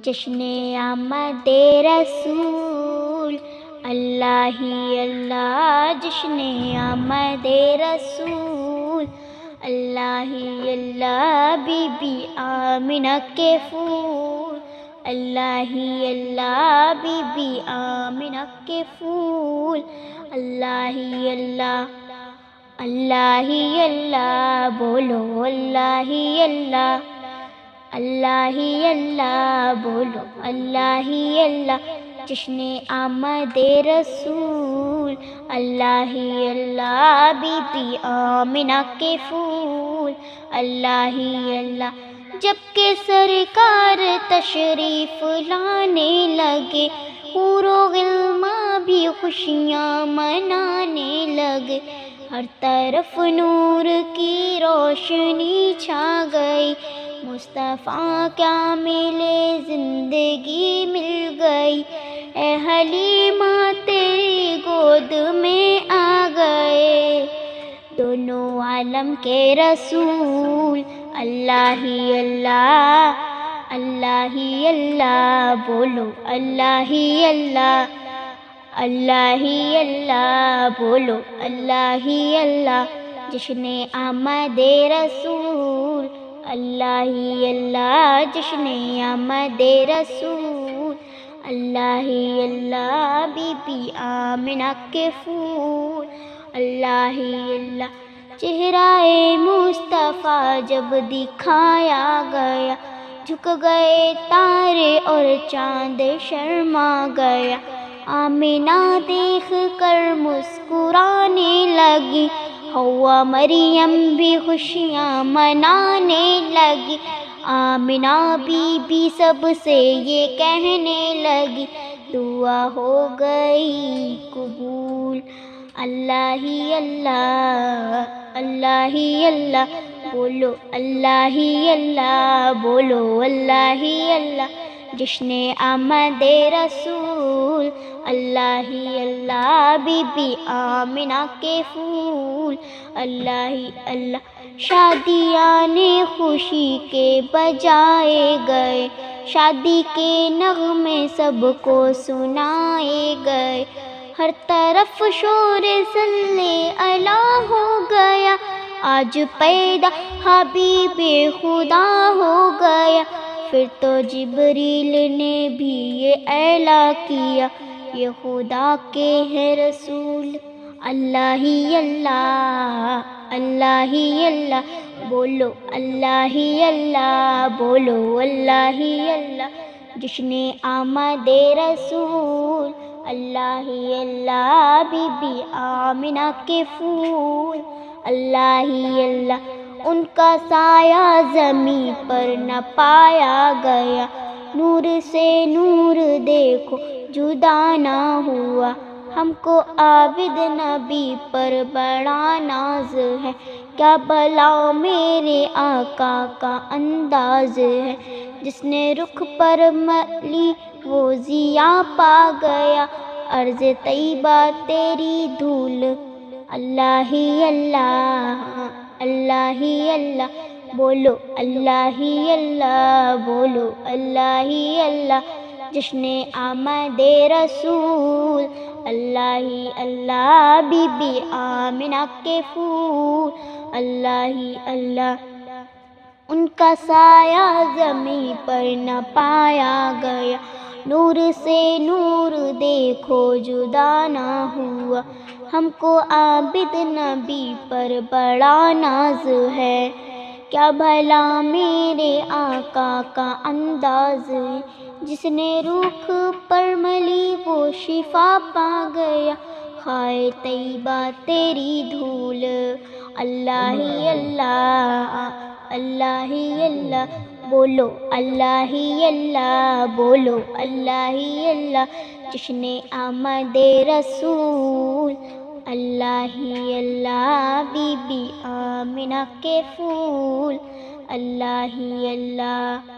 جشن آمد رسول اللہ ہی اللہ، جشن آمد رسول اللہ ہی اللہ، بی بی آمنہ کے پھول اللہ ہی اللہ، بی بی آمنہ کے پھول اللہ ہی اللہ، اللہ ہی اللہ، بولو اللہ ہی اللہ، اللہ ہی اللہ، بولو اللہ ہی اللہ، جشن آمد رسول اللہ ہی اللہ، بی بی آمنہ کے پھول اللہ ہی اللہ۔ جب کہ سرکار تشریف لانے لگے، حور و غلمان بھی خوشیاں منانے لگے، ہر طرف نور کی روشنی چھا گئی، مصطفیٰ کیا ملے زندگی مل گئی، اے حلیمہ تیری گود میں آ گئے دونوں عالم کے رسول اللہ ہی اللہ، اللہ ہی اللہ، بولو اللہ ہی اللہ، اللہ ہی اللہ، بولو اللہ ہی اللہ، جشن آمد رسول اللہ ہی اللہ، جشن آمد رسول اللہ ہی اللہ، بی بی آمنہ کے پھول اللہ ہی اللہ۔ چہرہ مصطفیٰ جب دکھایا گیا، جھک گئے تارے اور چاند شرما گیا، آمنہ دیکھ کر مسکرانے لگی، حوا مریم بھی خوشیاں منانے لگی، آمنہ بی بی سب سے یہ کہنے لگی، دعا ہو گئی قبول اللہ ہی اللہ، اللہ ہی اللہ، بولو اللہ ہی اللہ، بولو اللہ ہی اللہ، جشن آمد رسول اللہ ہی اللہ، بی بی آمنہ کے پھول اللہ ہی اللہ۔ شادیاں خوشی کے بجائے گئے، شادی کے نغمے سب کو سنائے گئے، ہر طرف شور صلی اللہ ہو گیا، آج پیدا حبیب خدا ہو گیا۔ پھر تو جبریل نے بھی یہ اعلان کیا، یہ خدا کے ہیں رسول اللہ ہی اللہ، اللہ ہی اللہ، بولو اللہ ہی اللہ، بولو اللہ ہی اللہ، جشن آمد رسول اللہ ہی اللہ، بی بی آمنہ کے پھول اللہ ہی اللہ۔ ان کا سایہ زمین پر نہ پایا گیا، نور سے نور دیکھو جدا نہ ہوا، ہم کو عابد نبی پر بڑا ناز ہے، کیا بھلا میرے آقا کا انداز ہے، جس نے رخ پر ملی وہ ضیا پا گیا، عرض طیبہ تیری دھول اللہ ہی اللہ، اللہ ہی اللہ، بولو اللہ ہی اللہ، بولو اللہ ہی اللہ، جشن آمد رسول اللہ ہی اللہ، بی بی آمنہ کے پھول اللہ ہی اللہ۔ ان کا سایہ زمین پر نہ پایا گیا، نور سے نور دیکھو جدا نہ ہوا، ہم کو عابد نبی پر بڑا ناز ہے، کیا بھلا میرے آقا کا انداز ہے، جس نے رخ پر ملی وہ شفا پا گیا، خائے طیبہ تیری دھول اللہ ہی اللہ، اللہ ہی اللہ، بولو اللہ ہی اللہ، بولو اللہ ہی اللہ، جشن آمد رسول اللہ ہی اللہ، بی بی آمنہ کے پھول اللہ ہی اللہ۔